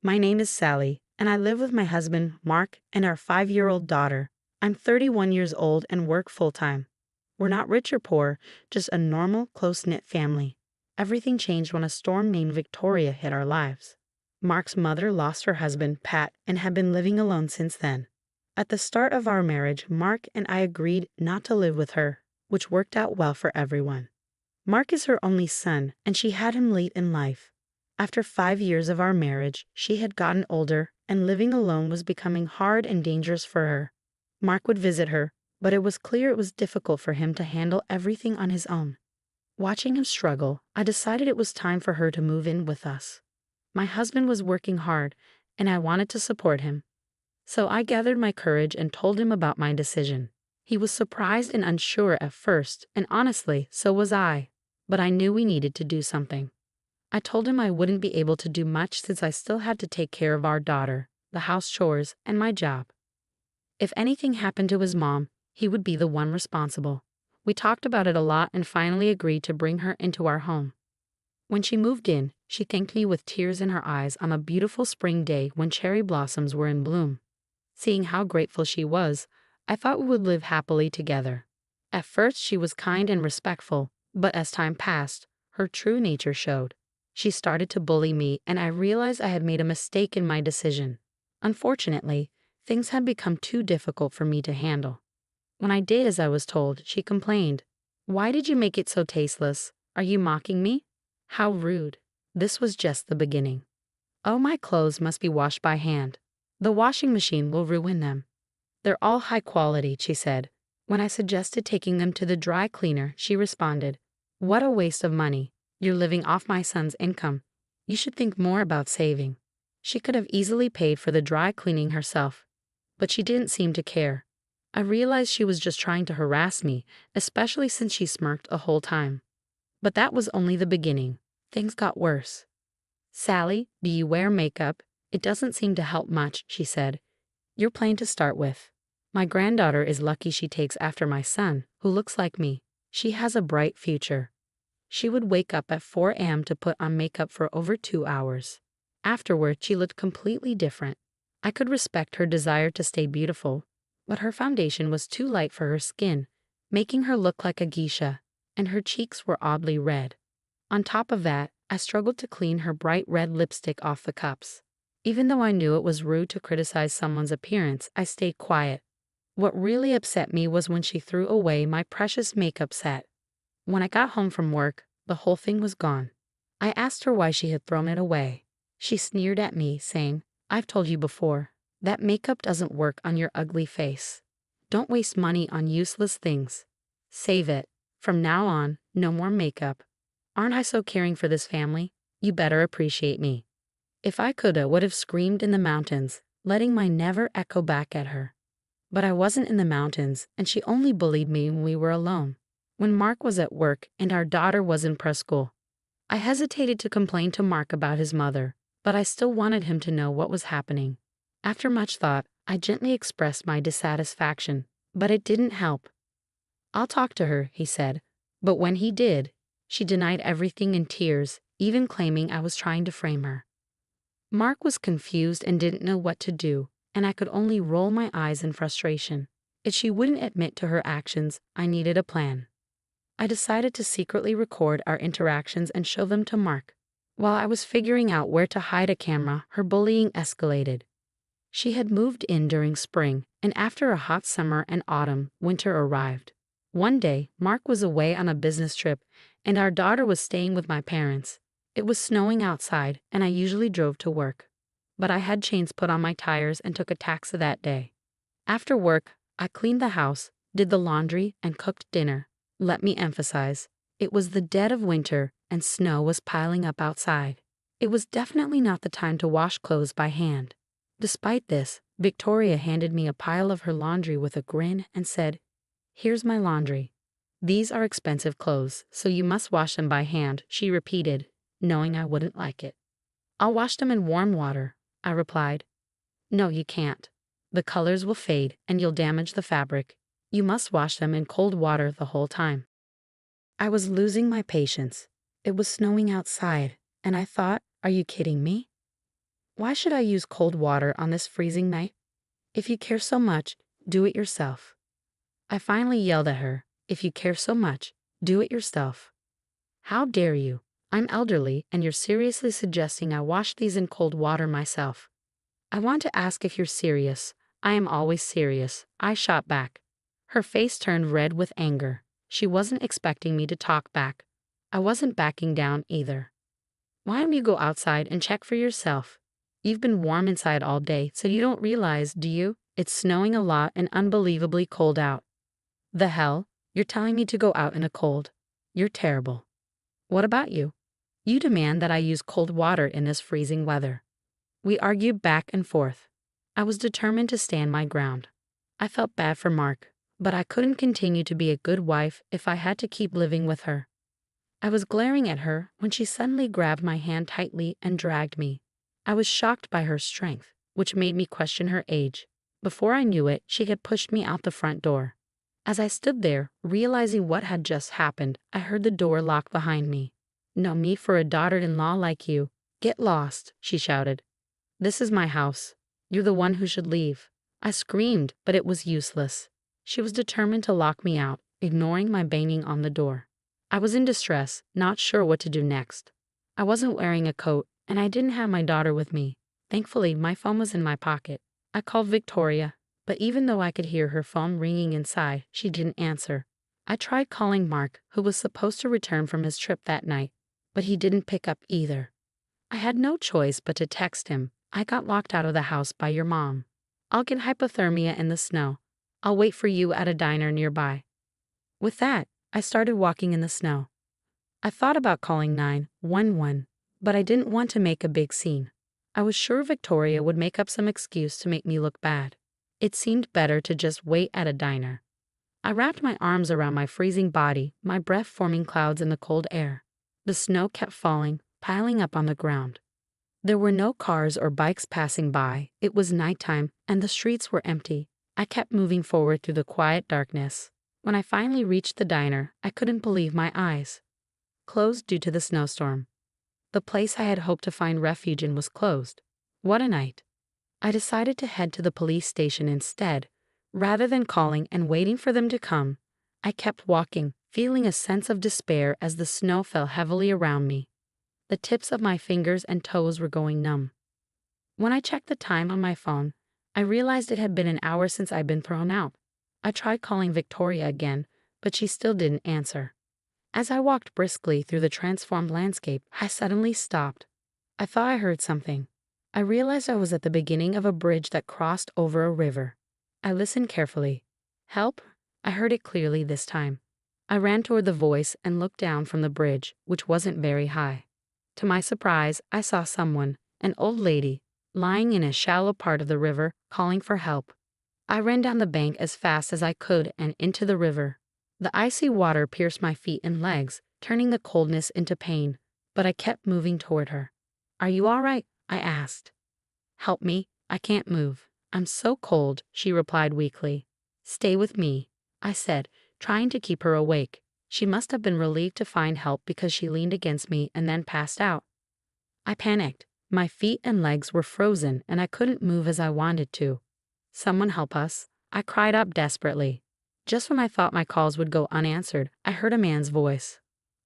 My name is Sally, and I live with my husband, Mark, and our 5-year-old daughter. I'm 31 years old and work full-time. We're not rich or poor, just a normal, close-knit family. Everything changed when a storm named Victoria hit our lives. Mark's mother lost her husband, Pat, and had been living alone since then. At the start of our marriage, Mark and I agreed not to live with her, which worked out well for everyone. Mark is her only son, and she had him late in life. After 5 years of our marriage, she had gotten older, and living alone was becoming hard and dangerous for her. Mark would visit her, but it was clear it was difficult for him to handle everything on his own. Watching him struggle, I decided it was time for her to move in with us. My husband was working hard, and I wanted to support him. So I gathered my courage and told him about my decision. He was surprised and unsure at first, and honestly, so was I. But I knew we needed to do something. I told him I wouldn't be able to do much since I still had to take care of our daughter, the house chores, and my job. If anything happened to his mom, he would be the one responsible. We talked about it a lot and finally agreed to bring her into our home. When she moved in, she thanked me with tears in her eyes on a beautiful spring day when cherry blossoms were in bloom. Seeing how grateful she was, I thought we would live happily together. At first she was kind and respectful, but as time passed, her true nature showed. She started to bully me, and I realized I had made a mistake in my decision. Unfortunately, things had become too difficult for me to handle. When I did as I was told, she complained. "Why did you make it so tasteless? Are you mocking me? How rude." This was just the beginning. "Oh, my clothes must be washed by hand. The washing machine will ruin them. They're all high quality," she said. When I suggested taking them to the dry cleaner, she responded, "What a waste of money. You're living off my son's income. You should think more about saving." She could have easily paid for the dry cleaning herself, but she didn't seem to care. I realized she was just trying to harass me, especially since she smirked the whole time. But that was only the beginning. Things got worse. "Sally, do you wear makeup? It doesn't seem to help much," she said. "You're plain to start with. My granddaughter is lucky she takes after my son, who looks like me. She has a bright future." She would wake up at 4 a.m. to put on makeup for over 2 hours. Afterward, she looked completely different. I could respect her desire to stay beautiful, but her foundation was too light for her skin, making her look like a geisha, and her cheeks were oddly red. On top of that, I struggled to clean her bright red lipstick off the cups. Even though I knew it was rude to criticize someone's appearance, I stayed quiet. What really upset me was when she threw away my precious makeup set. When I got home from work, the whole thing was gone. I asked her why she had thrown it away. She sneered at me, saying, "I've told you before, that makeup doesn't work on your ugly face. Don't waste money on useless things. Save it. From now on, no more makeup. Aren't I so caring for this family? You better appreciate me." If I could, I would have screamed in the mountains, letting my never echo back at her. But I wasn't in the mountains, and she only bullied me when we were alone. When Mark was at work and our daughter was in preschool, I hesitated to complain to Mark about his mother, but I still wanted him to know what was happening. After much thought, I gently expressed my dissatisfaction, but it didn't help. "I'll talk to her," he said, but when he did, she denied everything in tears, even claiming I was trying to frame her. Mark was confused and didn't know what to do, and I could only roll my eyes in frustration. If she wouldn't admit to her actions, I needed a plan. I decided to secretly record our interactions and show them to Mark. While I was figuring out where to hide a camera, her bullying escalated. She had moved in during spring, and after a hot summer and autumn, winter arrived. One day, Mark was away on a business trip, and our daughter was staying with my parents. It was snowing outside, and I usually drove to work. But I had chains put on my tires and took a taxi that day. After work, I cleaned the house, did the laundry, and cooked dinner. Let me emphasize, it was the dead of winter, and snow was piling up outside. It was definitely not the time to wash clothes by hand. Despite this, Victoria handed me a pile of her laundry with a grin and said, "Here's my laundry. These are expensive clothes, so you must wash them by hand," she repeated, knowing I wouldn't like it. "I'll wash them in warm water," I replied. "No, you can't. The colors will fade and you'll damage the fabric. You must wash them in cold water the whole time." I was losing my patience. It was snowing outside, and I thought, are you kidding me? Why should I use cold water on this freezing night? If you care so much, do it yourself. I finally yelled at her. If you care so much, do it yourself. How dare you? I'm elderly, and you're seriously suggesting I wash these in cold water myself. I want to ask if you're serious. I am always serious, I shot back. Her face turned red with anger. She wasn't expecting me to talk back. I wasn't backing down either. Why don't you go outside and check for yourself? You've been warm inside all day, so you don't realize, do you? It's snowing a lot and unbelievably cold out. The hell? You're telling me to go out in a cold? You're terrible. What about you? You demand that I use cold water in this freezing weather. We argued back and forth. I was determined to stand my ground. I felt bad for Mark, but I couldn't continue to be a good wife if I had to keep living with her. I was glaring at her when she suddenly grabbed my hand tightly and dragged me. I was shocked by her strength, which made me question her age. Before I knew it, she had pushed me out the front door. As I stood there, realizing what had just happened, I heard the door lock behind me. "No me for a daughter-in-law like you. Get lost," she shouted. "This is my house. You're the one who should leave." I screamed, but it was useless. She was determined to lock me out, ignoring my banging on the door. I was in distress, not sure what to do next. I wasn't wearing a coat, and I didn't have my daughter with me. Thankfully, my phone was in my pocket. I called Victoria, but even though I could hear her phone ringing inside, she didn't answer. I tried calling Mark, who was supposed to return from his trip that night, but he didn't pick up either. I had no choice but to text him. "I got locked out of the house by your mom. I'll get hypothermia in the snow. I'll wait for you at a diner nearby." With that, I started walking in the snow. I thought about calling 911, but I didn't want to make a big scene. I was sure Victoria would make up some excuse to make me look bad. It seemed better to just wait at a diner. I wrapped my arms around my freezing body, my breath forming clouds in the cold air. The snow kept falling, piling up on the ground. There were no cars or bikes passing by. It was nighttime, and the streets were empty. I kept moving forward through the quiet darkness. When I finally reached the diner, I couldn't believe my eyes. Closed due to the snowstorm. The place I had hoped to find refuge in was closed. What a night. I decided to head to the police station instead. Rather than calling and waiting for them to come, I kept walking, feeling a sense of despair as the snow fell heavily around me. The tips of my fingers and toes were going numb. When I checked the time on my phone, I realized it had been an hour since I'd been thrown out. I tried calling Victoria again, but she still didn't answer. As I walked briskly through the transformed landscape, I suddenly stopped. I thought I heard something. I realized I was at the beginning of a bridge that crossed over a river. I listened carefully. "Help?" I heard it clearly this time. I ran toward the voice and looked down from the bridge, which wasn't very high. To my surprise, I saw someone, an old lady, lying in a shallow part of the river, calling for help. I ran down the bank as fast as I could and into the river. The icy water pierced my feet and legs, turning the coldness into pain, but I kept moving toward her. "Are you all right?" I asked. "Help me, I can't move. I'm so cold," she replied weakly. "Stay with me," I said, trying to keep her awake. She must have been relieved to find help because she leaned against me and then passed out. I panicked. My feet and legs were frozen and I couldn't move as I wanted to. "Someone help us," I cried out desperately. Just when I thought my calls would go unanswered, I heard a man's voice.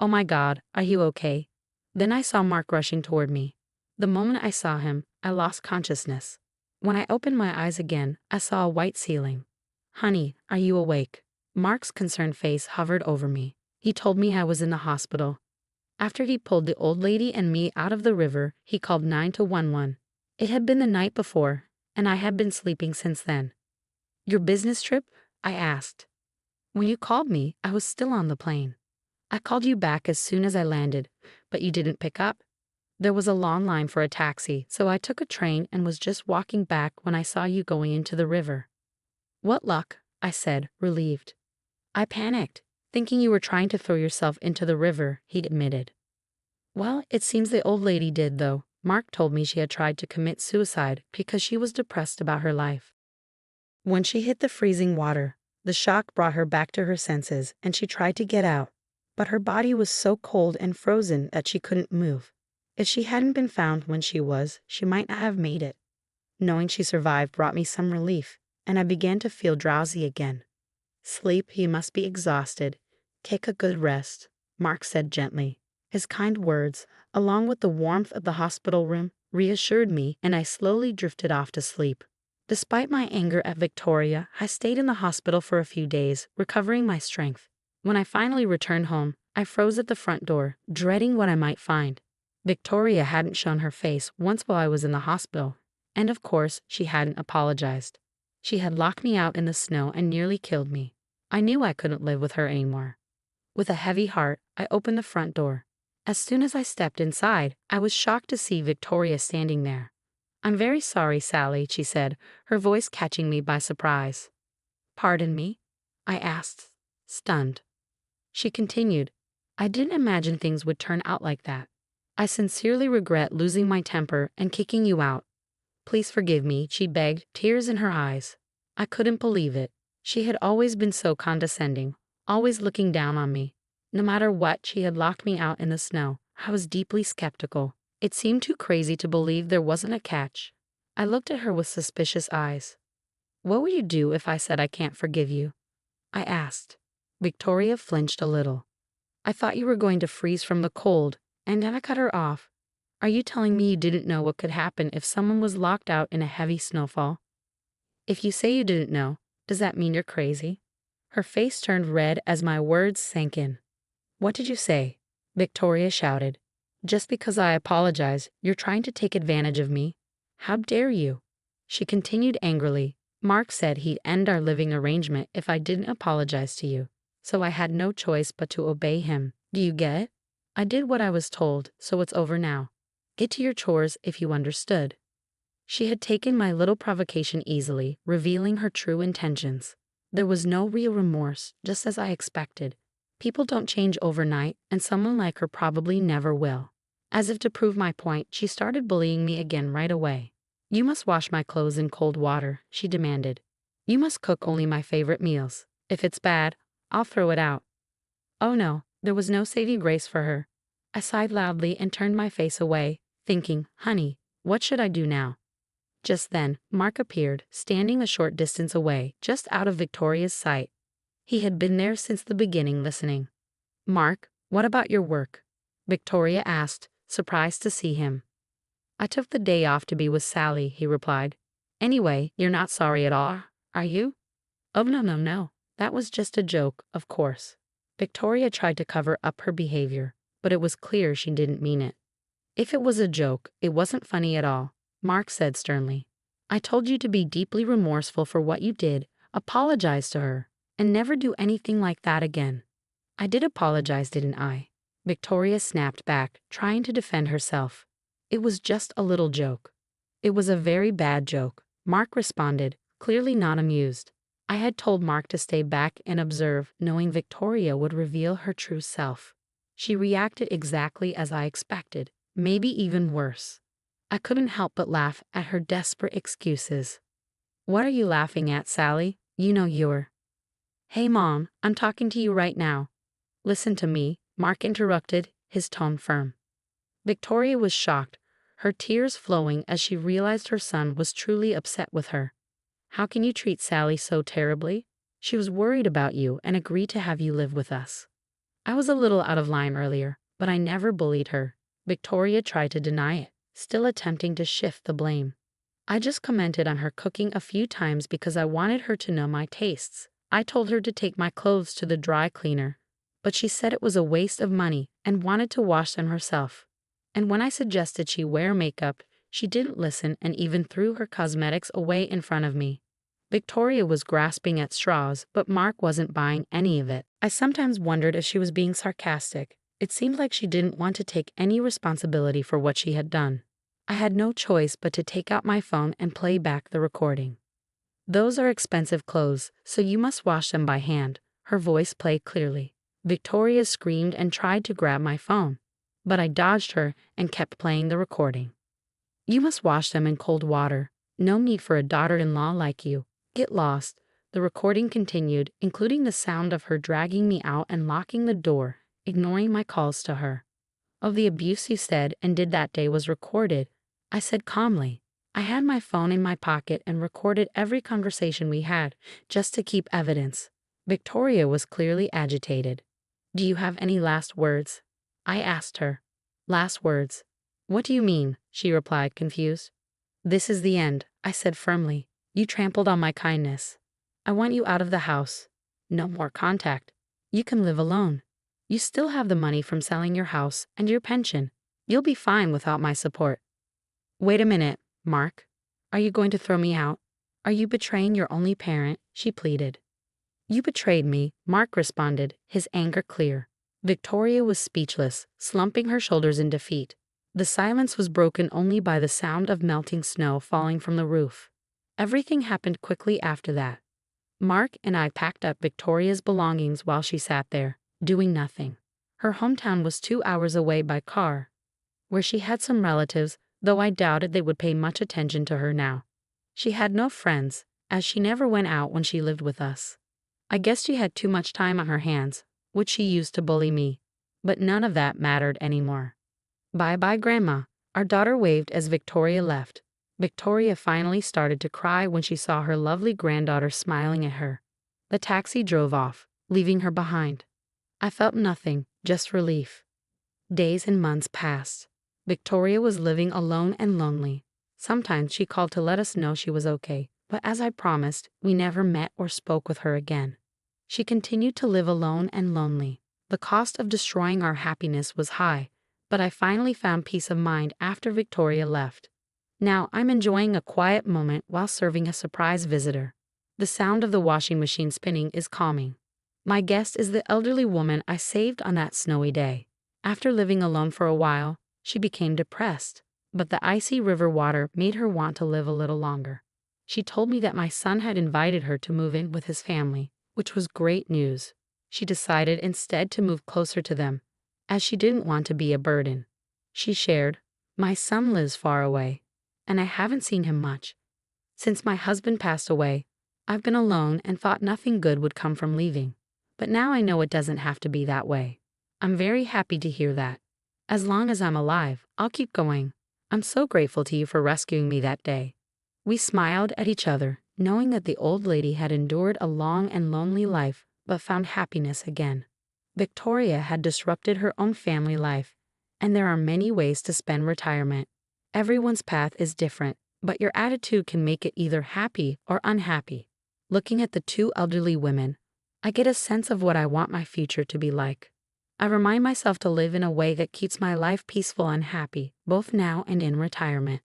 "Oh my God, are you okay?" Then I saw Mark rushing toward me. The moment I saw him, I lost consciousness. When I opened my eyes again, I saw a white ceiling. "Honey, are you awake?" Mark's concerned face hovered over me. He told me I was in the hospital. After he pulled the old lady and me out of the river, he called 911. It had been the night before, and I had been sleeping since then. "Your business trip?" I asked. "When you called me, I was still on the plane. I called you back as soon as I landed, but you didn't pick up. There was a long line for a taxi, so I took a train and was just walking back when I saw you going into the river." "What luck," I said, relieved. "I panicked, thinking you were trying to throw yourself into the river," he admitted. "Well, it seems the old lady did, though. Mark told me she had tried to commit suicide because she was depressed about her life. When she hit the freezing water, the shock brought her back to her senses and she tried to get out, but her body was so cold and frozen that she couldn't move. If she hadn't been found when she was, she might not have made it. Knowing she survived brought me some relief, and I began to feel drowsy again. Sleep, you must be exhausted. Take a good rest, Mark said gently. His kind words, along with the warmth of the hospital room, reassured me, and I slowly drifted off to sleep. Despite my anger at Victoria, I stayed in the hospital for a few days, recovering my strength. When I finally returned home, I froze at the front door, dreading what I might find. Victoria hadn't shown her face once while I was in the hospital, and of course, she hadn't apologized. She had locked me out in the snow and nearly killed me. I knew I couldn't live with her anymore. With a heavy heart, I opened the front door. As soon as I stepped inside, I was shocked to see Victoria standing there. "I'm very sorry, Sally," she said, her voice catching me by surprise. "Pardon me?" I asked, stunned. She continued, "I didn't imagine things would turn out like that. I sincerely regret losing my temper and kicking you out. Please forgive me," she begged, tears in her eyes. I couldn't believe it. She had always been so condescending, always looking down on me. No matter what, she had locked me out in the snow. I was deeply skeptical. It seemed too crazy to believe there wasn't a catch. I looked at her with suspicious eyes. "What would you do if I said I can't forgive you?" I asked. Victoria flinched a little. "I thought you were going to freeze from the cold," and then I cut her off. "Are you telling me you didn't know what could happen if someone was locked out in a heavy snowfall?" "If you say you didn't know, does that mean you're crazy?" Her face turned red as my words sank in. "What did you say?" Victoria shouted. "Just because I apologize, you're trying to take advantage of me? How dare you?" She continued angrily. "Mark said he'd end our living arrangement if I didn't apologize to you, so I had no choice but to obey him. Do you get it? I did what I was told, so it's over now. Get to your chores if you understood." She had taken my little provocation easily, revealing her true intentions. There was no real remorse, just as I expected. People don't change overnight, and someone like her probably never will. As if to prove my point, she started bullying me again right away. "You must wash my clothes in cold water," she demanded. "You must cook only my favorite meals. If it's bad, I'll throw it out." Oh no, there was no saving grace for her. I sighed loudly and turned my face away, thinking, "Honey, what should I do now?" Just then, Mark appeared, standing a short distance away, just out of Victoria's sight. He had been there since the beginning, listening. "Mark, what about your work?" Victoria asked, surprised to see him. "I took the day off to be with Sally," he replied. "Anyway, you're not sorry at all, are you?" "Oh, no. That was just a joke, of course." Victoria tried to cover up her behavior, but it was clear she didn't mean it. "If it was a joke, it wasn't funny at all," Mark said sternly. "I told you to be deeply remorseful for what you did, apologize to her, and never do anything like that again." "I did apologize, didn't I?" Victoria snapped back, trying to defend herself. "It was just a little joke." "It was a very bad joke," Mark responded, clearly not amused. I had told Mark to stay back and observe, knowing Victoria would reveal her true self. She reacted exactly as I expected, maybe even worse. I couldn't help but laugh at her desperate excuses. "What are you laughing at, Sally? You know you're—" "Hey, Mom, I'm talking to you right now." "Listen to me," Mark interrupted, his tone firm. Victoria was shocked, her tears flowing as she realized her son was truly upset with her. "How can you treat Sally so terribly? She was worried about you and agreed to have you live with us." I was a little out of line earlier, but I never bullied her. Victoria tried to deny it, still attempting to shift the blame. "I just commented on her cooking a few times because I wanted her to know my tastes. I told her to take my clothes to the dry cleaner, but she said it was a waste of money and wanted to wash them herself. And when I suggested she wear makeup, she didn't listen and even threw her cosmetics away in front of me." Victoria was grasping at straws, but Mark wasn't buying any of it. I sometimes wondered if she was being sarcastic. It seemed like she didn't want to take any responsibility for what she had done. I had no choice but to take out my phone and play back the recording. "Those are expensive clothes, so you must wash them by hand," her voice played clearly. Victoria screamed and tried to grab my phone, but I dodged her and kept playing the recording. "You must wash them in cold water. No need for a daughter-in-law like you. Get lost." The recording continued, including the sound of her dragging me out and locking the door, ignoring my calls to her. Of the abuse you said and did that day was recorded, I said calmly. I had my phone in my pocket and recorded every conversation we had, just to keep evidence. Victoria was clearly agitated. Do you have any last words? I asked her. Last words. What do you mean? She replied, confused. This is the end, I said firmly. You trampled on my kindness. I want you out of the house. No more contact. You can live alone. You still have the money from selling your house and your pension. You'll be fine without my support. Wait a minute, Mark. Are you going to throw me out? Are you betraying your only parent? She pleaded. You betrayed me, Mark responded, his anger clear. Victoria was speechless, slumping her shoulders in defeat. The silence was broken only by the sound of melting snow falling from the roof. Everything happened quickly after that. Mark and I packed up Victoria's belongings while she sat there, doing nothing. Her hometown was 2 hours away by car, where she had some relatives, though I doubted they would pay much attention to her now. She had no friends, as she never went out when she lived with us. I guess she had too much time on her hands, which she used to bully me. But none of that mattered anymore. Bye-bye, Grandma. Our daughter waved as Victoria left. Victoria finally started to cry when she saw her lovely granddaughter smiling at her. The taxi drove off, leaving her behind. I felt nothing, just relief. Days and months passed. Victoria was living alone and lonely. Sometimes she called to let us know she was okay, but as I promised, we never met or spoke with her again. She continued to live alone and lonely. The cost of destroying our happiness was high, but I finally found peace of mind after Victoria left. Now I'm enjoying a quiet moment while serving a surprise visitor. The sound of the washing machine spinning is calming. My guest is the elderly woman I saved on that snowy day. After living alone for a while, she became depressed, but the icy river water made her want to live a little longer. She told me that my son had invited her to move in with his family, which was great news. She decided instead to move closer to them, as she didn't want to be a burden. She shared, "My son lives far away, and I haven't seen him much. Since my husband passed away, I've been alone and thought nothing good would come from leaving. But now I know it doesn't have to be that way. I'm very happy to hear that. As long as I'm alive, I'll keep going. I'm so grateful to you for rescuing me that day." We smiled at each other, knowing that the old lady had endured a long and lonely life but found happiness again. Victoria had disrupted her own family life, and there are many ways to spend retirement. Everyone's path is different, but your attitude can make it either happy or unhappy. Looking at the two elderly women, I get a sense of what I want my future to be like. I remind myself to live in a way that keeps my life peaceful and happy, both now and in retirement.